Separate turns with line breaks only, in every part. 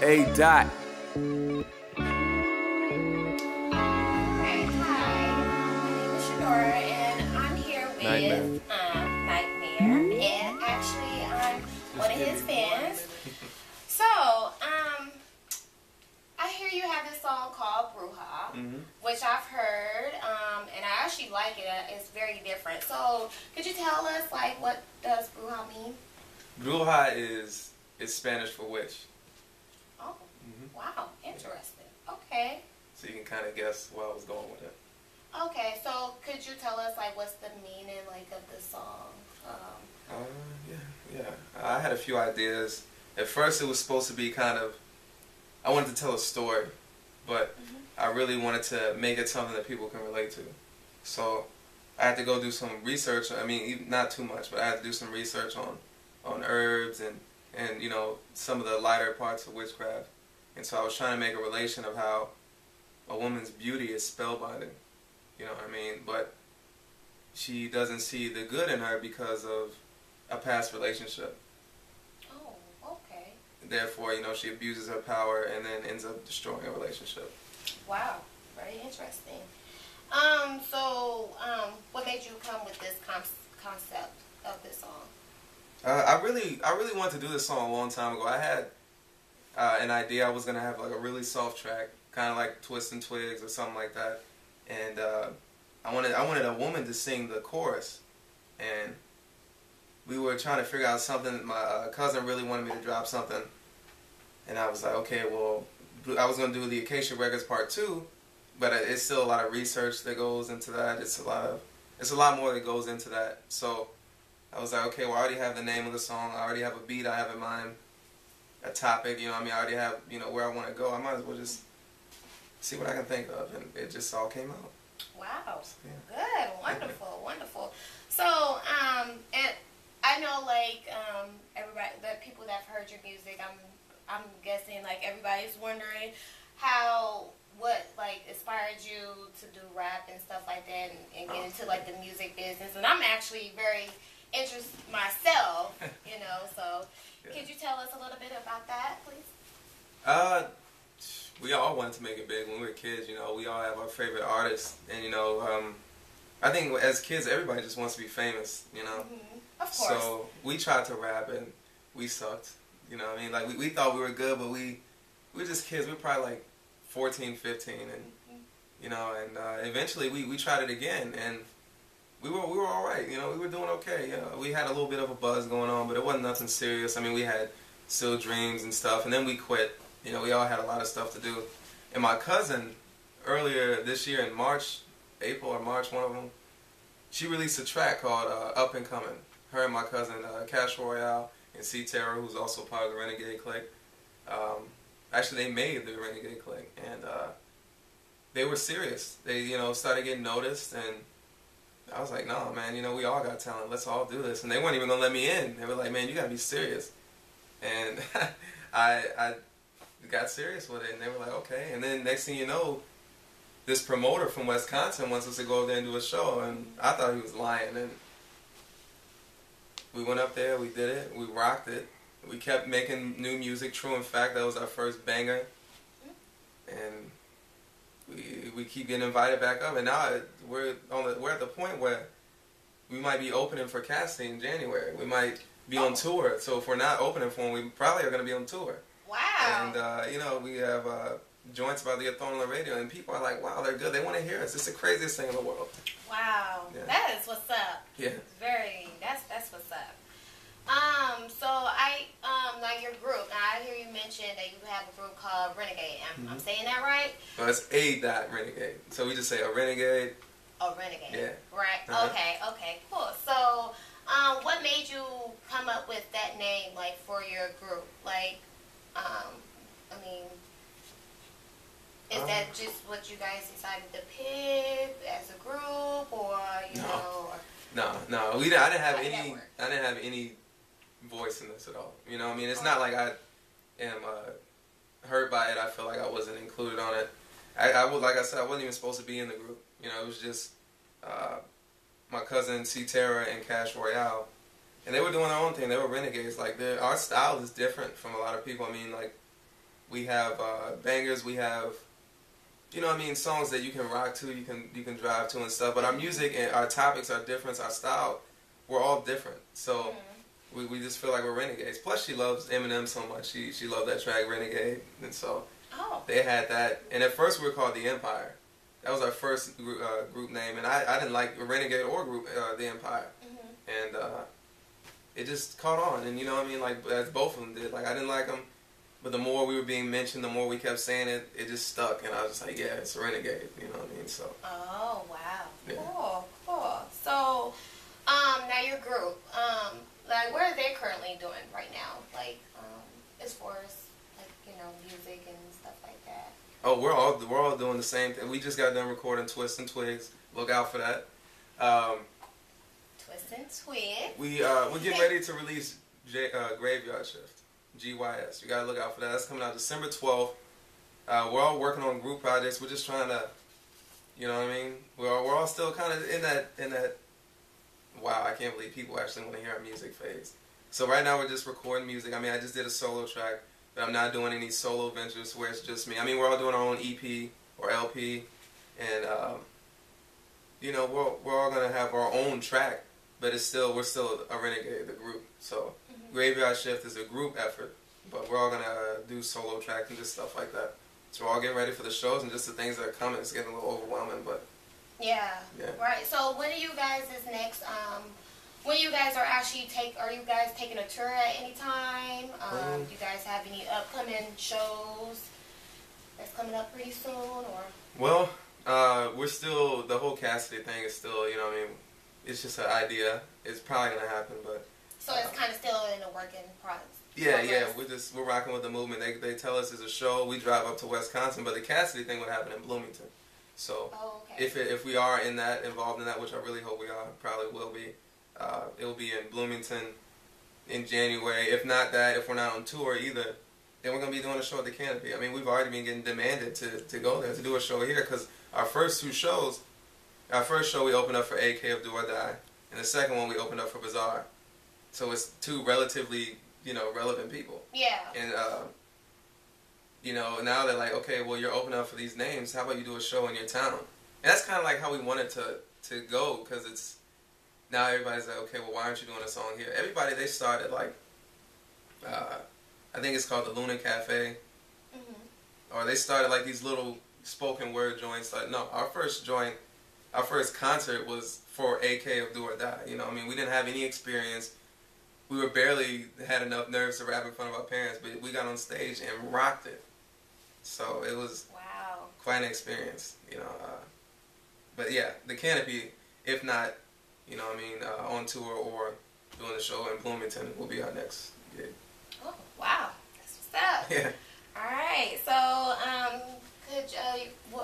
A. Dot.
Okay, hi. My name is Shadora, and I'm here with Nightmare, and actually I'm one of his fans. So, I hear you have this song called Bruja, which I've heard, and I actually like it. It's very different. So, could you tell us, like, what does Bruja mean?
Bruja is Spanish for witch.
Oh, wow, interesting. Okay.
So you can kind of guess where I was going with it.
Okay, so could you tell us, like, what's the meaning, like, of the song?
Yeah. I had a few ideas. At first, it was supposed to be kind of, I wanted to tell a story, but I really wanted to make it something that people can relate to. So I had to go do some research. I mean, not too much, but I had to do some research on herbs and you know, some of the lighter parts of witchcraft. And so I was trying to make a relation of how a woman's beauty is spellbinding, you know what I mean? But she doesn't see the good in her because of a past relationship.
Oh, okay.
Therefore, you know, she abuses her power and then ends up destroying a relationship.
Wow, very interesting. What made you come with this concept of this song?
I really wanted to do this song a long time ago. I had an idea I was gonna have like a really soft track, kind of like Twist and Twigs or something like that, and I wanted a woman to sing the chorus, and we were trying to figure out something. My cousin really wanted me to drop something, and I was like, okay, well, I was gonna do the Acacia Records Part 2, but it's still a lot of research that goes into that. It's a lot more that goes into that. So I was like, okay, well, I already have the name of the song. I already have a beat I have in mind, a topic, you know what I mean? I already have, you know, where I want to go. I might as well just see what I can think of, and it just all came out.
Wow.
So, yeah.
Good. Wonderful. Wonderful. So, and I know, like, everybody, the people that have heard your music, I'm guessing, like, everybody's wondering what, like, inspired you to do rap and stuff like that and get into, like, the music business. And I'm actually very interested myself, you know, so
Yeah.
could you tell us a little bit about that, please?
We all wanted to make it big when we were kids, you know. We all have our favorite artists, and, you know, I think as kids, everybody just wants to be famous, you know.
Of course.
So we tried to rap, and we sucked, you know what I mean? Like, we thought we were good, but we were just kids. We were probably, like, 14, 15, and, you know, and eventually we tried it again, and we were all right, you know. We were doing okay, you know. We had a little bit of a buzz going on, but it wasn't nothing serious. I mean, we had still dreams and stuff, and then we quit. You know, we all had a lot of stuff to do. And my cousin, earlier this year in March, April or March, one of them, she released a track called Up and Coming. Her and my cousin, Cash Royale, and C. Terror, who's also part of the Renegade clique. Actually, they made the Renegade clique, and they were serious. They, you know, started getting noticed, and I was like, no, man, you know, we all got talent. Let's all do this. And they weren't even going to let me in. They were like, man, you got to be serious. And I got serious with it, and they were like, okay. And then next thing you know, this promoter from Wisconsin wants us to go over there and do a show, and I thought he was lying. And we went up there, we did it, we rocked it. We kept making new music. True in Fact, that was our first banger. And we keep getting invited back up, and now we're at the point where we might be opening for casting in January. We might be on tour. So if we're not opening for them, we probably are going to be on tour.
Wow.
And you know, we have joints about to get thrown on the radio, and people are like, wow, they're good. They want to hear us. It's the craziest thing in the world.
Wow.
Yeah.
That is what's up.
Yeah.
That's what's up. So now your group. Now I hear you mention that you have a group called Renegade. I'm saying that right?
Well, it's A.Renegade. So we just say a Renegade.
Oh, Renegade.
Yeah.
Right. Okay, cool. So, what made you come up with that name, like, for your group? Like, I mean, is that just what you guys decided to pick as a group, or you know? Or
No. I didn't have any voice in this at all. You know what I mean? It's not like I am hurt by it. I feel like I wasn't included on it. Like I said, I wasn't even supposed to be in the group. You know, it was just my cousin C. Terror and Cash Royale, and they were doing their own thing. They were renegades. Like, our style is different from a lot of people. I mean, like, We have bangers. We have, you know what I mean, songs that you can rock to, you can drive to and stuff. But our music and our topics are different. Our style, we're all different. So we just feel like we're renegades. Plus, she loves Eminem so much. She loved that track Renegade, and so they had that. And at first, we were called the Empire. That was our first group name, and I didn't like Renegade or group the Empire, and it just caught on. And you know what I mean, like as both of them did. Like I didn't like them. But the more we were being mentioned, the more we kept saying it, it just stuck. And I was just like, yeah, it's a Renegade. You know what I mean? So.
Oh, wow.
Yeah.
Cool. So, now your group, like, what are they currently doing right now? Like, as far as, like, you know, music and stuff like that.
Oh, we're all doing the same thing. We just got done recording Twists and Twigs. Look out for that.
Twists and Twigs.
We're getting ready to release Graveyard Shift. GYS. You gotta look out for that. That's coming out December 12th. We're all working on group projects. We're just trying to, you know what I mean? We're all still kind of in that. Wow, I can't believe people actually want to hear our music phase. So right now we're just recording music. I mean, I just did a solo track, but I'm not doing any solo ventures where it's just me. I mean, we're all doing our own EP or LP, and you know, we're all gonna have our own track, but we're still a Renegade, the group. So. Graveyard Shift is a group effort, but we're all going to do solo tracks and just stuff like that. So we're all getting ready for the shows and just the things that are coming. It's getting a little overwhelming, but... Yeah.
Right. So when are you guys' next... when you guys are actually are you guys taking a tour at any time? Do you guys have any upcoming shows that's coming up pretty soon, or...?
Well, we're still... The whole Cassidy thing is still, you know what I mean... It's just an idea. It's probably going to happen, but...
So it's kind of still in a work in progress.
Yeah. We're rocking with the movement. They tell us it's a show. We drive up to Wisconsin, but the Cassidy thing would happen in Bloomington. So if we are involved in that, which I really hope we are, probably will be. It will be in Bloomington in January. If not that, if we're not on tour either, then we're gonna be doing a show at the Canopy. I mean, we've already been getting demanded to go there to do a show here because our first show we opened up for AK of Do or Die, and the second one we opened up for Bizarre. So it's two relatively, you know, relevant people. Yeah. And, you know, now they're like, okay, well, you're opening up for these names. How about you do a show in your town? And that's kind of like how we wanted to go, because it's, now everybody's like, okay, well, why aren't you doing a song here? Everybody, they started like, I think it's called the Luna Cafe. Or they started like these little spoken word joints. Like, no, our first concert was for AK of Do or Die. You know, I mean, we didn't have any experience. We were barely had enough nerves to rap in front of our parents, but we got on stage and rocked it. So it was quite an experience, you know. But yeah, the Canopy, if not, you know what I mean, on tour or doing the show in Bloomington will be our next gig. Oh,
wow. That's what's up.
Yeah.
All right. So,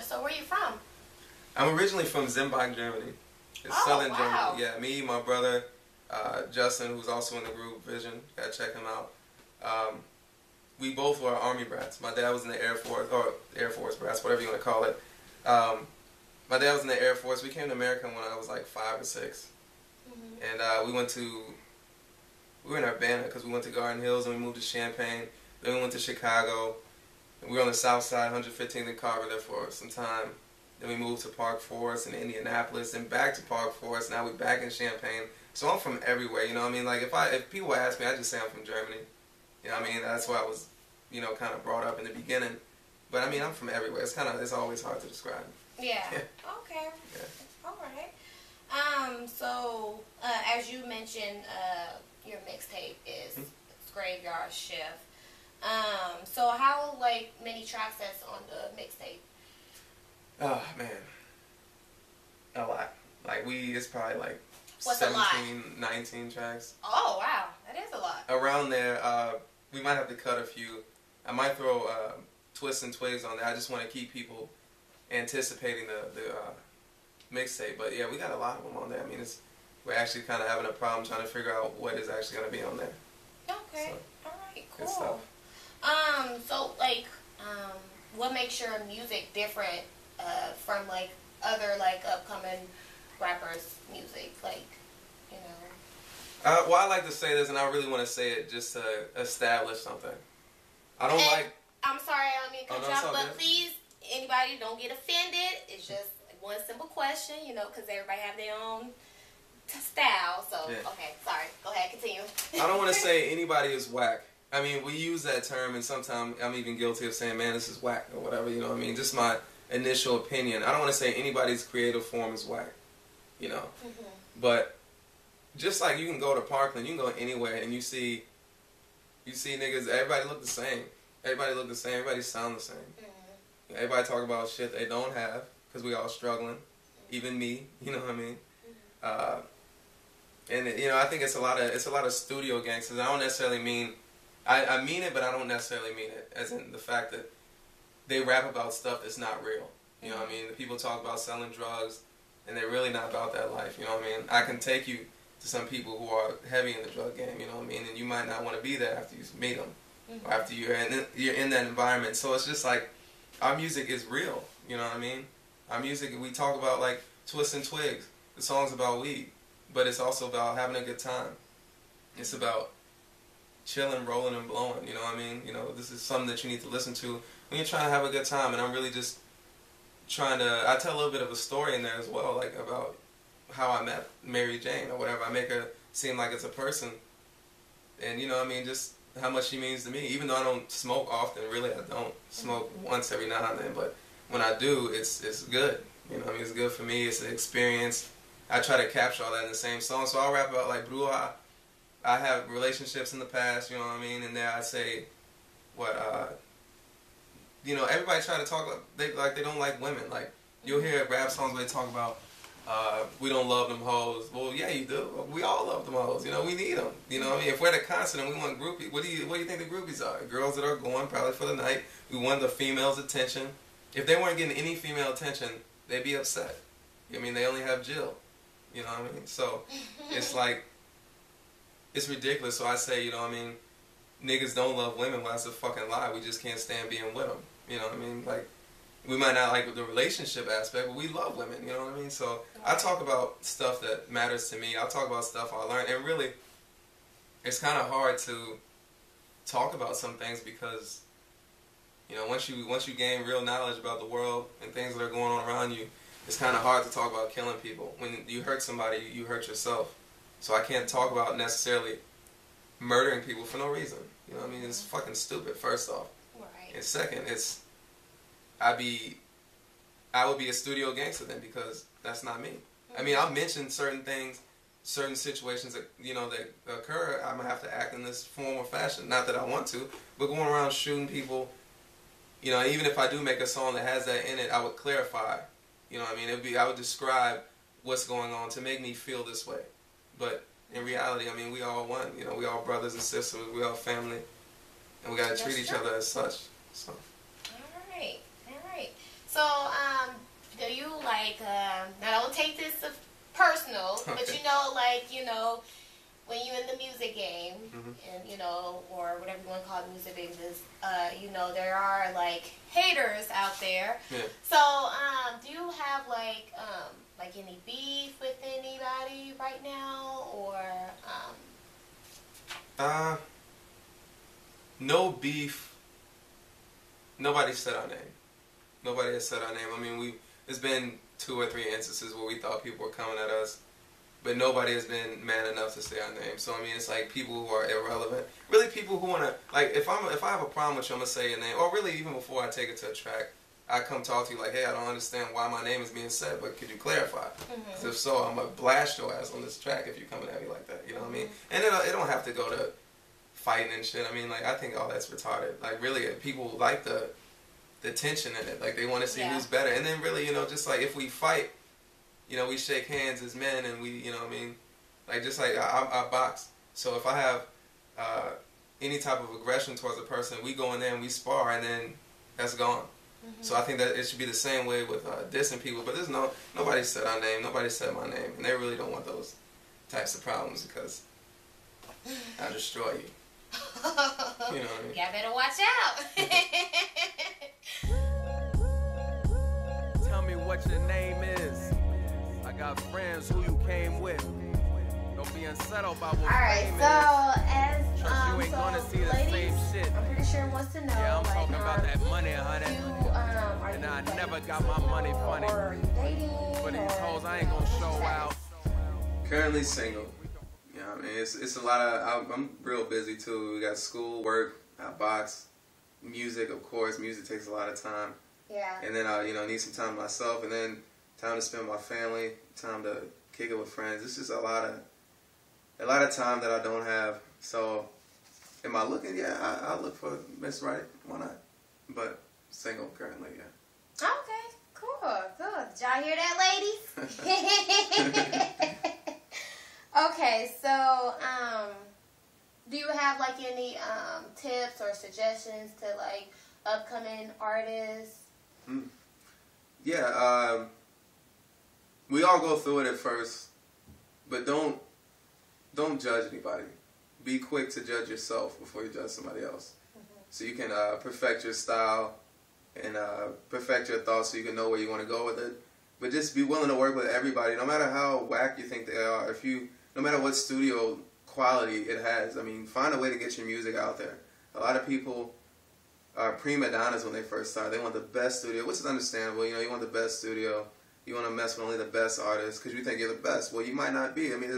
so where are you from?
I'm originally from Zimbabwe, Germany. It's southern Germany. Yeah, me, my brother, Justin, who's also in the group Vision, gotta check him out. We both were Army brats. My dad was in the Air Force, or Air Force brats, whatever you want to call it. My dad was in the Air Force. We came to America when I was like 5 or 6. And we were in Urbana because we went to Garden Hills and we moved to Champaign. Then we went to Chicago. And we were on the south side, 115th and Carver there for some time. Then we moved to Park Forest and Indianapolis, and back to Park Forest. Now we're back in Champaign. So I'm from everywhere, you know what I mean? Like if people ask me, I just say I'm from Germany. You know what I mean? That's why I was, you know, kind of brought up in the beginning. But I mean, I'm from everywhere. It's always hard to describe.
Yeah. Okay. Yeah. All right. So as you mentioned, your mixtape is Graveyard Shift. So how many tracks that's on the mixtape?
Oh man, a lot. It's probably like
What's
17, 19 tracks.
Oh wow, that is a lot.
Around there, we might have to cut a few. I might throw Twists and Twigs on there. I just want to keep people anticipating the mixtape. But yeah, we got a lot of them on there. I mean, we're actually kind of having a problem trying to figure out what is actually going to be on there.
Okay, so, all right, cool.
Good stuff.
So what makes your music different from other upcoming rappers' music, you know?
Well, I like to say this, and I really want to say it just to establish something. I don't
I'm sorry, I don't mean to cut you off, but
good.
please, anybody, don't get offended. It's just one simple question, you know, because everybody have their own style. So, okay, sorry. Go ahead, continue.
I don't want to say anybody is whack. I mean, we use that term, and sometimes I'm even guilty of saying, man, this is whack, or whatever, you know what I mean? Just my initial opinion. I don't want to say anybody's creative form is whack, you know? But just like you can go to Parkland, you can go anywhere, and you see niggas, everybody look the same. Everybody look the same. Everybody sound the same. Everybody talk about shit they don't have, because we all struggling. Even me, you know what I mean? And you know, I think it's a lot of studio gangsters. I don't necessarily mean, I mean it, but I don't necessarily mean it, as in the fact that they rap about stuff that's not real. You know what I mean? The people talk about selling drugs, and they're really not about that life. You know what I mean? I can take you to some people who are heavy in the drug game. You know what I mean? And you might not want to be there after you meet them, or after you're in that environment. So it's just like, our music is real. You know what I mean? Our music, we talk about like Twists and Twigs. The song's about weed, but it's also about having a good time. It's about chilling, rolling, and blowing. You know what I mean? You know, this is something that you need to listen to when you're trying to have a good time. And I'm really just trying to, I tell a little bit of a story in there as well, like about how I met Mary Jane or whatever. I make her seem like it's a person, and you know what I mean, just how much she means to me. Even though I don't smoke often, really I don't smoke once every now and then, but when I do, it's good. You know what I mean? It's good for me. It's an experience. I try to capture all that in the same song. So I'll rap about like, Bruja, I have relationships in the past, you know what I mean? And there I say, you know, everybody try to talk they don't like women. Like, you'll hear rap songs where they talk about, we don't love them hoes. Well, yeah, you do. We all love them hoes. You know, we need them. You know what I mean? If we're at a concert and we want groupies, what do you think the groupies are? Girls that are going probably for the night. We want the female's attention. If they weren't getting any female attention, they'd be upset. I mean, they only have Jill. You know what I mean? So, it's like, it's ridiculous. So I say, you know what I mean, niggas don't love women. Well, that's a fucking lie. We just can't stand being with them. You know what I mean? Like, we might not like the relationship aspect, but we love women. You know what I mean? So I talk about stuff that matters to me. I talk about stuff I learned. And really, it's kind of hard to talk about some things because, you know, once you gain real knowledge about the world and things that are going on around you, it's kind of hard to talk about killing people. When you hurt somebody, you hurt yourself. So I can't talk about necessarily murdering people for no reason. You know what I mean? It's fucking stupid, first off. Right. And second, I would be a studio gangster then, because that's not me. I mean, I'll mention certain things, certain situations that, you know, that occur. I'm going to have to act in this form or fashion. Not that I want to, but going around shooting people, you know, even if I do make a song that has that in it, I would clarify. You know what I mean? I would describe what's going on to make me feel this way. But in reality, I mean, we all one. You know, we all brothers and sisters. We all family. And we got to treat each other as such. So.
All right. So, do you, like, now don't take this personal, okay, but you know, like, you know, when you're in the music game, and, you know, or whatever you want to call it, music business, you know, there are, like, haters out there. Yeah. So, do you have, like any beef with anybody right now, or,
no beef. Nobody said our name. Nobody has said our name. I mean, there's been 2 or 3 instances where we thought people were coming at us, but nobody has been man enough to say our name. So, I mean, it's like people who are irrelevant. Really people who want to, like, if I have a problem with you, I'm going to say your name. Or really, even before I take it to a track, I come talk to you like, hey, I don't understand why my name is being said, but could you clarify? Because if so, I'm going to blast your ass on this track if you're coming at me like that. You know what I mean? And it don't have to go to fighting and shit. I mean, like, I think all that's retarded. Like, really, people like the tension in it. Like, they want to see who's better. And then really, you know, just like if we fight, you know, we shake hands as men, and we, you know what I mean? Like, just like I box. So if I have any type of aggression towards a person, we go in there and we spar, and then that's gone. So I think that it should be the same way with dissing people. But there's nobody said our name. Nobody said my name. And they really don't want those types of problems, because I'll destroy you. You know what I mean?
Y'all better watch out.
Tell me what your name is. I got friends who you came with. Don't be unsettled by what
Alright, so as
you ain't gonna see the
ladies,
same shit.
I'm pretty Future wants to know.
Yeah, I'm
like,
talking about that money, honey.
Are
And
you
I
dating
never got my money funny.
Or are you dating?
For these
or-
hoes, I ain't gonna show out.
Currently single. Yeah, I mean, it's a lot of. I'm real busy too. We got school, work, I box, music. Of course, music takes a lot of time.
Yeah.
And then I, need some time to myself, and then time to spend with my family, time to kick it with friends. It's just a lot of time that I don't have. So, am I looking? Yeah, I look for Miss Right. Why not? But single currently, yeah.
Okay, cool, good. Did y'all hear that, ladies? Okay, so do you have like any tips or suggestions to like upcoming artists?
Yeah, we all go through it at first, but don't judge anybody. Be quick to judge yourself before you judge somebody else. So you can perfect your style and perfect your thoughts so you can know where you want to go with it. But just be willing to work with everybody, no matter how whack you think they are. No matter what studio quality it has, I mean, find a way to get your music out there. A lot of people are prima donnas when they first start. They want the best studio, which is understandable. You want the best studio. You want to mess with only the best artists because you think you're the best. Well, you might not be. I mean,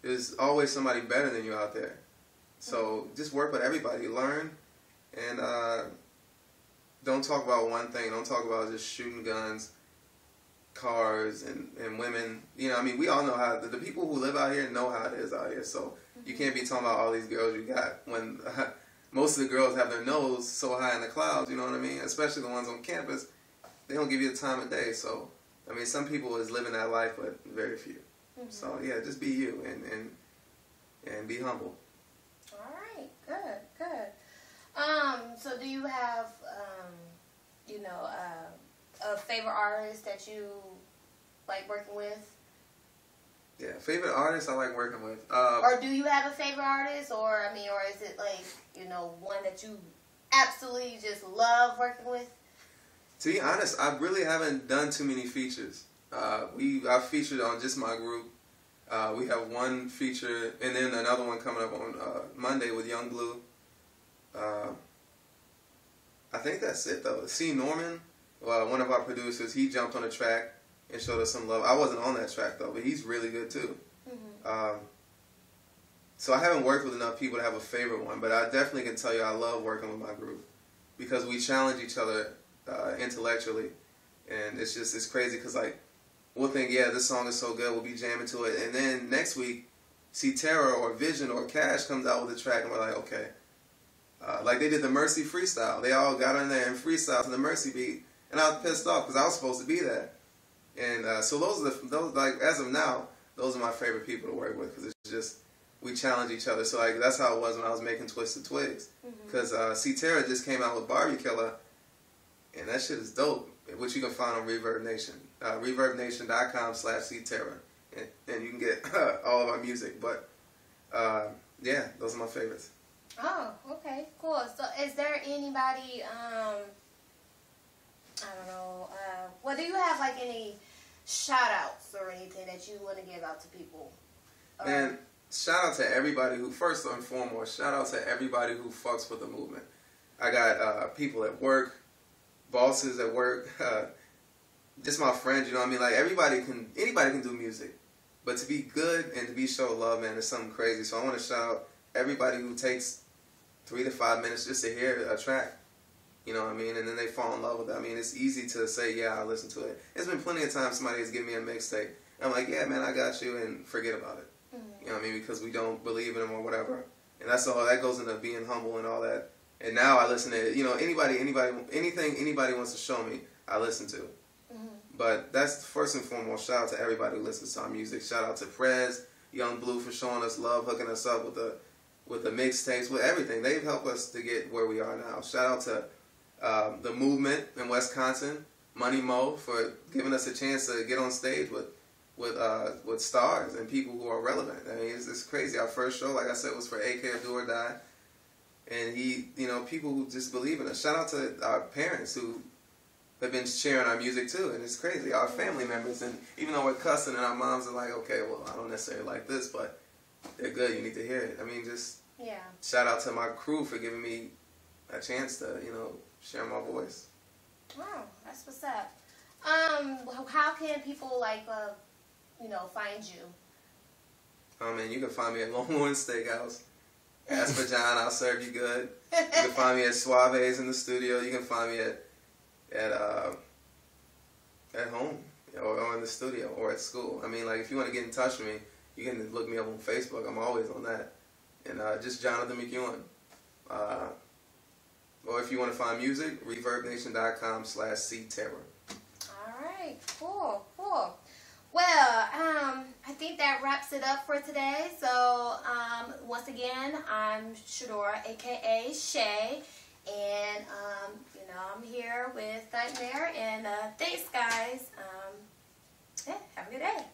there's always somebody better than you out there. So just work with everybody. Learn. And don't talk about one thing. Don't talk about just shooting guns, cars, and women. I mean, we all know how, the people who live out here know how it is out here. So you can't be talking about all these girls you got when most of the girls have their nose so high in the clouds, you know what I mean? Especially the ones on campus. They don't give you the time of day. So, I mean, some people is living that life, but very few. So, yeah, just be you and be humble.
All right, good. So do you have, a favorite artist that you like working with?
Yeah, favorite artist I like working with.
Or do you have a favorite artist, or is it like, one that you absolutely just love working with?
To be honest, I really haven't done too many features. I've featured on just my group. We have one feature, and then another one coming up on Monday with Young Blue. I think that's it though. C. Norman, one of our producers, he jumped on the track and showed us some love. I wasn't on that track though, but he's really good too. So I haven't worked with enough people to have a favorite one, but I definitely can tell you I love working with my group because we challenge each other intellectually, and it's crazy because like we'll think, yeah, this song is so good, we'll be jamming to it, and then next week, see Terror or Vision or Cash comes out with a track, and we're like, okay. Like they did the Mercy freestyle. They all got on there and freestyle to the Mercy beat, and I was pissed off because I was supposed to be there. And so those like as of now, those are my favorite people to work with because it's just we challenge each other. So like that's how it was when I was making Twisted Twigs, because C Terra just came out with Barbie Killer, and that shit is dope. Which you can find on Reverb Nation, reverbnation.com/C Terra, and you can get all of our music. But yeah, those are my favorites.
Oh, okay, cool. So is there anybody, I don't know, well, do you have like any shout outs or anything that you want to give out to people?
Man, shout out to everybody who, first and foremost, shout out to everybody who fucks with the movement. I got people at work, bosses at work, just my friends, you know what I mean? Like anybody can do music. But to be good and to be show love, man, is something crazy. So I want to shout out everybody who takes 3 to 5 minutes just to hear a track, you know what I mean? And then they fall in love with it. I mean, it's easy to say, yeah, I listen to it. There's been plenty of times somebody has given me a mixtape. And I'm like, yeah, man, I got you, and forget about it. You know what I mean? Because we don't believe in them or whatever. And that's all, that goes into being humble and all that. And now I listen to, anything anybody wants to show me, I listen to. But that's first and foremost, shout out to everybody who listens to our music. Shout out to Prez, Young Blue for showing us love, hooking us up with the mixtapes, with everything. They've helped us to get where we are now. Shout out to the movement in Wisconsin, Money Mo, for giving us a chance to get on stage with stars and people who are relevant. I mean, it's crazy. Our first show, like I said, was for AK Do or Die. And people who just believe in us. Shout out to our parents who have been sharing our music too, and it's crazy. Our family members, and even though we're cussing and our moms are like, okay, well, I don't necessarily like this, but they're good, you need to hear it. I mean, just shout out to my crew for giving me a chance to, you know, share my voice.
Wow, that's what's up. How can people like you know, find you?
I mean, you can find me at Longhorn Steakhouse. Ask for John, I'll serve you good. You can find me at Suave's in the studio. You can find me at home or in the studio or at school. I mean, like, if you want to get in touch with me, you can look me up on Facebook. I'm always on that. And just Jonathan McEwen. Or if you want to find music, ReverbNation.com/CTerror.
All right, cool. Well, I think that wraps it up for today. So, once again, I'm Shadora, aka Shay, and you know, I'm here with Nightmare. And thanks, guys. Yeah, have a good day.